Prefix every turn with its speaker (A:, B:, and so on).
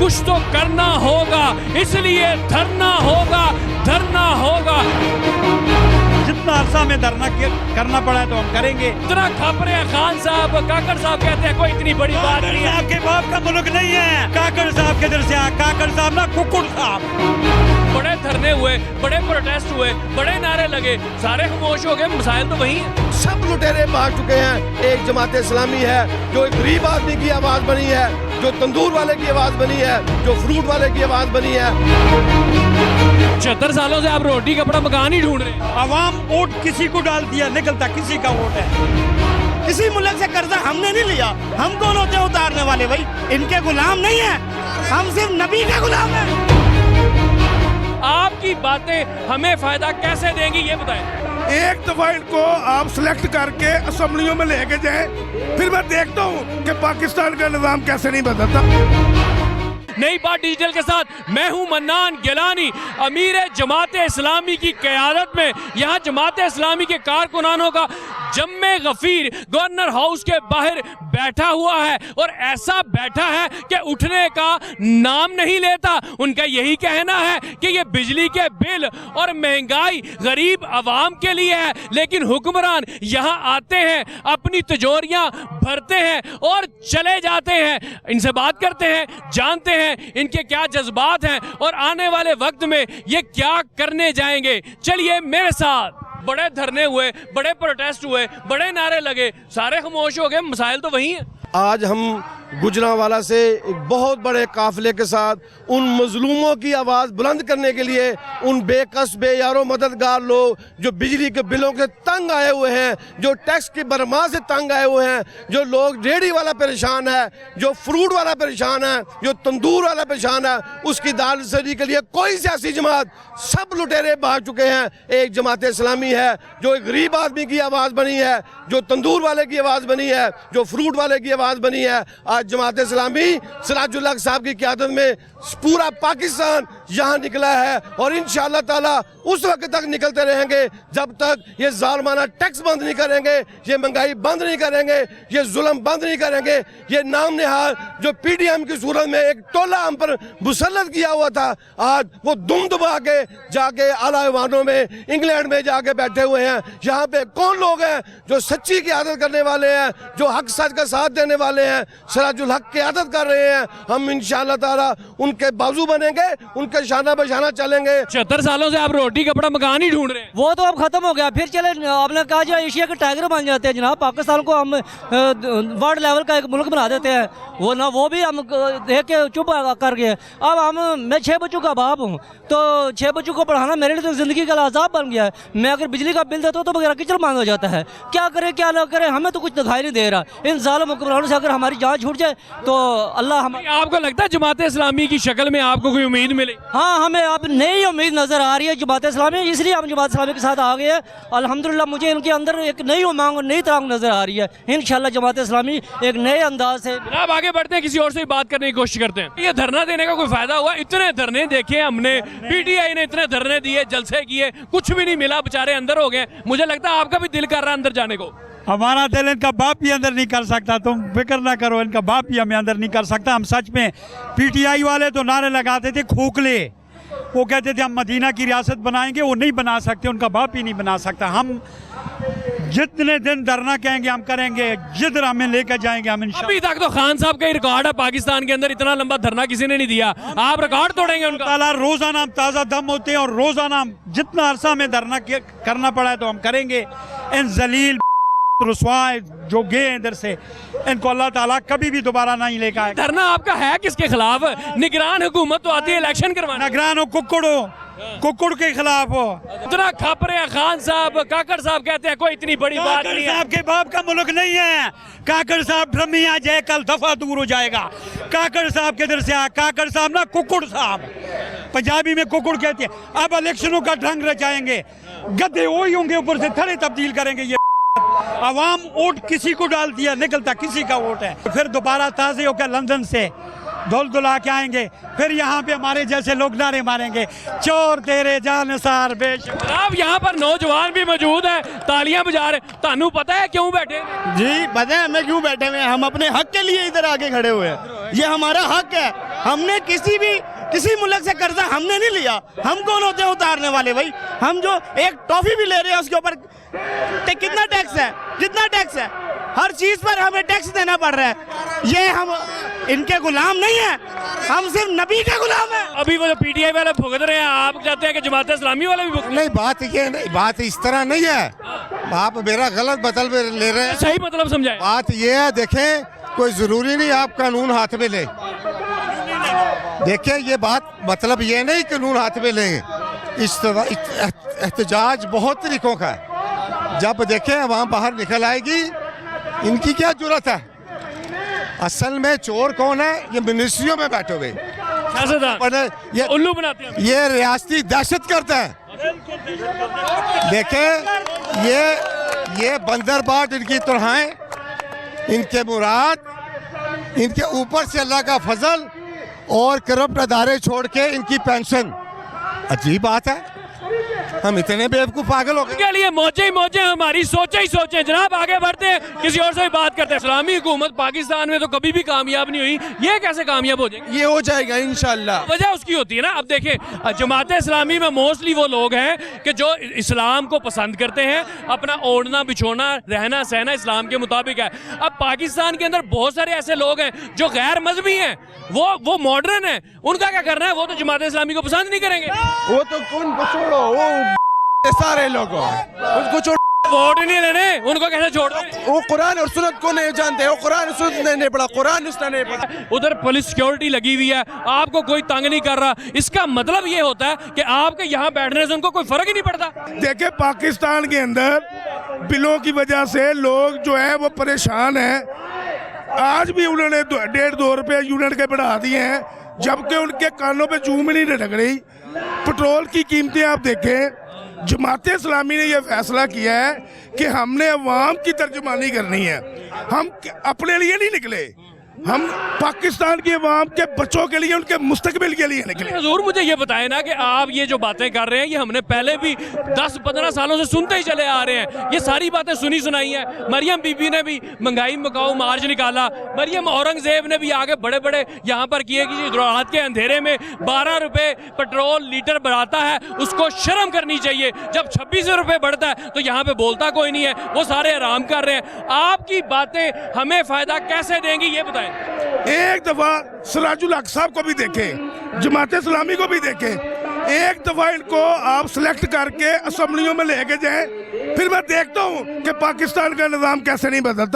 A: कुछ तो करना होगा, इसलिए धरना होगा, धरना होगा।
B: जितना अरसा में धरना करना पड़ा है तो हम करेंगे।
A: इतना खप रहे हैं खान साहब, काकड़ साहब कहते हैं कोई इतनी बड़ी बात नहीं है।
B: आपके बाप का मुल्क नहीं है, काकड़ साहब के इधर से काकड़ साहब ना कुकुड़ साहब।
A: बड़े धरने हुए, बड़े प्रोटेस्ट हुए, बड़े नारे लगे, सारे खामोश हो गए, मसाइल तो वही है।
C: सब लुटेरे भाग चुके हैं। एक जमात इस्लामी है जो एक गरीब आदमी की आवाज बनी है, जो तंदूर वाले की आवाज बनी है, जो फ्रूट वाले की आवाज बनी है।
A: 76 सालों से आप रोटी कपड़ा मकान ही ढूंढ रहे हैं।
B: आवाम वोट किसी को डाल दिया, निकलता किसी का वोट है।
D: किसी मुल्क से कर्जा हमने नहीं लिया, हम कौन होते हैं उतारने वाले? भाई इनके गुलाम नहीं है, हम सिर्फ नबी के गुलाम हैं।
A: आपकी बातें हमें फायदा कैसे देंगी ये बताएं।
E: एक दफा इनको आप सिलेक्ट करके असेंबलियों में लेके जाएं, फिर मैं देखता हूँ कि पाकिस्तान का निजाम कैसे नहीं बदलता।
A: नई बात डिजिटल के साथ मैं हूं मन्नान गिलानी। अमीर जमात इस्लामी की क़यादत में यहाँ जमात इस्लामी के कारकुनानों का जम्मे गफीर गवर्नर हाउस के बाहर बैठा हुआ है और ऐसा बैठा है कि उठने का नाम नहीं लेता। उनका यही कहना है कि ये बिजली के बिल और महंगाई गरीब आवाम के लिए है, लेकिन हुक्मरान यहाँ आते हैं, अपनी तिजोरियां भरते हैं और चले जाते हैं। इनसे बात करते हैं, जानते हैं इनके क्या जज्बात हैं और आने वाले वक्त में ये क्या करने जाएंगे। चलिए मेरे साथ। बड़े धरने हुए, बड़े प्रोटेस्ट हुए, बड़े नारे लगे, सारे खामोश हो गए, मसाइल तो वही है।
C: आज हम गुजरांवाला से एक बहुत बड़े काफिले के साथ उन मजलूमों की आवाज़ बुलंद करने के लिए, उन बेकस बेयारो मददगार लोग जो बिजली के बिलों के तंग आए हुए हैं, जो टैक्स की बरमा से तंग आए हुए हैं, जो लोग रेहड़ी वाला परेशान है, जो फ्रूट वाला परेशान है, जो तंदूर वाला परेशान है, उसकी दाल सरी के लिए कोई सियासी जमात, सब लुटेरे भाग चुके हैं। एक जमात इस्लामी है जो एक गरीब आदमी की आवाज़ बनी है, जो तंदूर वाले की आवाज़ बनी है, जो फ्रूट वाले की आवाज़ बनी है। आज जमात इस्लामी सिराजुल हक साहब की क़यादत में पूरा पाकिस्तान यहाँ निकला है और इंशाअल्लाह ताला उस वक्त तक निकलते रहेंगे जब तक ये जालमाना टैक्स बंद नहीं करेंगे, ये महंगाई बंद नहीं करेंगे, ये जुल्म बंद नहीं करेंगे। ये नाम निहाल जो पीडीएम की सूरत में एक टोला हम पर मुसल्लत किया हुआ था, आज वो दुम दबा के जाके आला ईवानों में इंग्लैंड में जाके बैठे हुए हैं। यहाँ पे कौन लोग हैं जो सच्ची क़यादत करने वाले हैं, जो हक सच का साथ देने वाले हैं, सिराजुल हक क़यादत कर रहे हैं। हम इंशाअल्लाह ताला उनके बाजू बनेंगे, उनके शाना बशाना चलेंगे।
A: 76 सालों से आप रोटी कपड़ा मकान ही ढूंढ रहे हैं।
F: वो तो अब खत्म हो गया, फिर चले आपने कहा जो एशिया के टाइगर बन जाते हैं जनाब, पाकिस्तान को हम वर्ल्ड लेवल का एक मुल्क बना देते हैं। वो भी हम देख के चुप कर गए। अब मैं 6 बच्चों का बाप हूँ, तो 6 बच्चों को पढ़ाना मेरे लिए तो ज़िंदगी का अज़ाब बन गया है। मैं अगर बिजली का बिल देता हूँ तो बगैर किचड़ मांग हो जाता है। क्या करें क्या ना करें, हमें तो कुछ दिखाई नहीं दे रहा। इन ज़ालिम हुक्मरानों से अगर हमारी जान छूट जाए तो अल्लाह हम।
A: आपको लगता है जमात इस्लामी की शक्ल में आपको कोई उम्मीद मिले?
F: हाँ, हमें अब नई उम्मीद नज़र आ रही है जमात इस्लामी, इसलिए हम जमात इस्लामी के साथ आ गए हैं। अल्हम्दुलिल्लाह मुझे इनके अंदर एक नई उमंग और नई तरंग नज़र आ रही है। इंशाअल्लाह जमात इस्लामी एक नए अंदाज से।
A: जनाब आगे बढ़ते हैं, किसी और से बात करने की कोशिश करते हैं। ये धरना देने का कोई फायदा हुआ? इतने धरने देखे हमने, पीटीआई ने इतने धरने दिए, जलसे किए, कुछ भी नहीं मिला, बेचारे अंदर हो गए। मुझे लगता है आपका भी दिल कर रहा है अंदर जाने को।
B: हमारा दिल इनका बाप भी अंदर नहीं कर सकता, तुम फिक्र ना करो, इनका बाप भी हमें अंदर नहीं कर सकता। हम सच में पीटीआई वाले तो नारे लगाते थे खोखले, वो कहते थे हम मदीना की रियासत बनाएंगे, वो नहीं बना सकते, उनका बाप ही नहीं बना सकता। हम जितने दिन धरना कहेंगे हम करेंगे, जिधर हमें लेकर जाएंगे हम इंशाअल्लाह।
A: अभी तक तो खान साहब का ही रिकॉर्ड है पाकिस्तान के अंदर, इतना लंबा धरना किसी ने नहीं दिया। आप रिकॉर्ड तोड़ेंगे उनका?
B: ताला रोजाना हम ताज़ा दम होते हैं और रोजाना जितना अरसा में धरना करना पड़ा है तो हम करेंगे। इन जलील रुसवाए जो गए इधर से, इनको अल्लाह ताला कभी भी दोबारा नहीं लेकर आए।
A: धरना आपका है किसके खिलाफ? निगरान हुकूमत तो आती है इलेक्शन करवाने।
B: निगरान हो कुक्कुड़ के खिलाफ हो।
A: इतना खप रहे हैं खान साहब, काकड़ साहब कहते हैं कोई इतनी बड़ी बात नहीं है।
B: साहब के बाप का मुल्क नहीं है। काकड़ साहब ड्रमी आ जाए कल दफा दूर हो जाएगा। काकड़ साहब के इधर से काकड़ साहब ना कुक्कुड़ साहब, पंजाबी में कुक्कुड़ कहते हैं। अब इलेक्शनों का ढंग रचाएंगे, गद्दे वही होंगे, ऊपर से थड़े तब्दील करेंगे। ये आवाम वोट किसी को डाल दिया, निकलता किसी का वोट है। फिर दोबारा ताज़े होकर लंदन से धुल धुला के आएंगे, फिर यहाँ पे हमारे जैसे लोग नारे मारेंगे, चोर तेरे जानसार बेशक।
A: अब यहाँ पर नौजवान भी मौजूद है, तालियां बजा रहे। तानू पता है क्यों बैठे?
D: जी पता है हमें क्यों बैठे हुए हैं। हम अपने हक के लिए इधर आके खड़े हुए हैं, ये हमारा हक है। हमने किसी मुल्क से कर्जा हमने नहीं लिया। हम कौन होते हैं उतारने वाले भाई? हम जो एक टॉफी भी ले रहे हैं उसके ऊपर कितना टैक्स है? हर चीज पर हमें टैक्स देना पड़ रहा है। ये हम इनके गुलाम नहीं है, हम सिर्फ नबी के गुलाम है।
A: अभी वो जो पीटीआई वाले भुगत रहे हैं, आप चाहते हैं कि जमात इस्लामी वाले भी भुगत?
G: नहीं, बात ये नहीं, बात इस तरह नहीं है। आप मेरा गलत मतलब ले रहे हैं।
A: सही मतलब समझाए।
G: बात ये है, देखें, कोई जरूरी नहीं आप कानून हाथ में ले। देखें, ये बात मतलब ये नहीं कानून हाथ में लेंगे। एहतजाज बहुत तरीकों का है। जब देखें अवाम बाहर निकल आएगी, इनकी क्या जरूरत है? असल में चोर कौन है? ये मिनिस्ट्रियों में बैठे हुए
A: ये उल्लू बनाते हैं।
G: ये रियासती दहशत करते हैं। देखें, ये बंदरबाट इनकी तरह, इनके मुराद, इनके ऊपर से अल्लाह का फजल और करप्ट अदारे छोड़ के इनकी पेंशन। अजीब बात है, हम इतने बेवकूफ पागल हो गए।
A: के लिए मौजे ही मौजे, हमारी सोचे ही सोचे। जनाब आगे बढ़ते हैं, किसी और से भी बात करते हैं। इस्लामी हुकूमत पाकिस्तान में तो कभी भी कामयाब नहीं हुई, ये कैसे कामयाब हो जाएगी?
C: ये हो जाएगा इंशाल्लाह।
A: वजह उसकी होती है ना, अब देखें जमात इस्लामी में मोस्टली वो लोग हैं कि जो इस्लाम को पसंद करते हैं, अपना ओढ़ना बिछोना रहना सहना इस्लाम के मुताबिक है। अब पाकिस्तान के अंदर बहुत सारे ऐसे लोग हैं जो गैर मजहबी हैं, वो मॉडर्न है, उनका क्या करना है? वो तो जमात इस्लामी को पसंद नहीं करेंगे।
C: वो तो कौन को छोड़ो, वो सारे लोगों उनको छोड़,
A: वोट नहीं लेने, उनको कैसे छोड़ दें?
C: वो कुरान और सुन्नत को नहीं जानते, वो कुरान और सुन्नत नहीं पढ़ा, कुरान उसने नहीं पढ़ा।
A: उधर पुलिस सिक्योरिटी लगी हुई है, आपको कोई तंग नहीं कर रहा। इसका मतलब ये होता है कि आपके यहाँ बैठने से उनको कोई फर्क ही नहीं पड़ता।
E: देखिए, पाकिस्तान के अंदर बिलों की वजह से लोग जो है वो परेशान हैं। आज भी उन्होंने 1.5-2 रुपए यूनिट के बढ़ा दिए हैं, जबकि उनके कानों पे जूम नहीं लटक रही। पेट्रोल की कीमतें आप देखें, जमात इस्लामी ने यह फैसला किया है कि हमने अवाम की तर्जुमानी करनी है। हम अपने लिए नहीं निकले, हम पाकिस्तान की अवाम के बच्चों के लिए, उनके मुस्तकबिल के लिए निकले।
A: हुजूर मुझे ये बताएं ना कि आप ये जो बातें कर रहे हैं, ये हमने पहले भी 10-15 सालों से सुनते ही चले आ रहे हैं। ये सारी बातें सुनी सुनाई हैं। मरियम बीबी ने भी महंगाई मकाऊ मार्च निकाला, मरियम औरंगजेब ने भी आगे बड़े बड़े यहाँ पर किए कि रात के अंधेरे में 12 रुपए पेट्रोल लीटर बढ़ाता है, उसको शर्म करनी चाहिए। जब 26 रुपए बढ़ता है तो यहाँ पे बोलता कोई नहीं है, वो सारे आराम कर रहे हैं। आपकी बातें हमें फायदा कैसे देंगी, ये बताएं।
E: एक दफा सिराजुल हक साहब को भी देखें, जमात इस्लामी को भी देखें। एक दफा इनको आप सिलेक्ट करके असेंबलियों में लेके जाएं, फिर मैं देखता हूं कि पाकिस्तान का निजाम कैसे नहीं बदलता।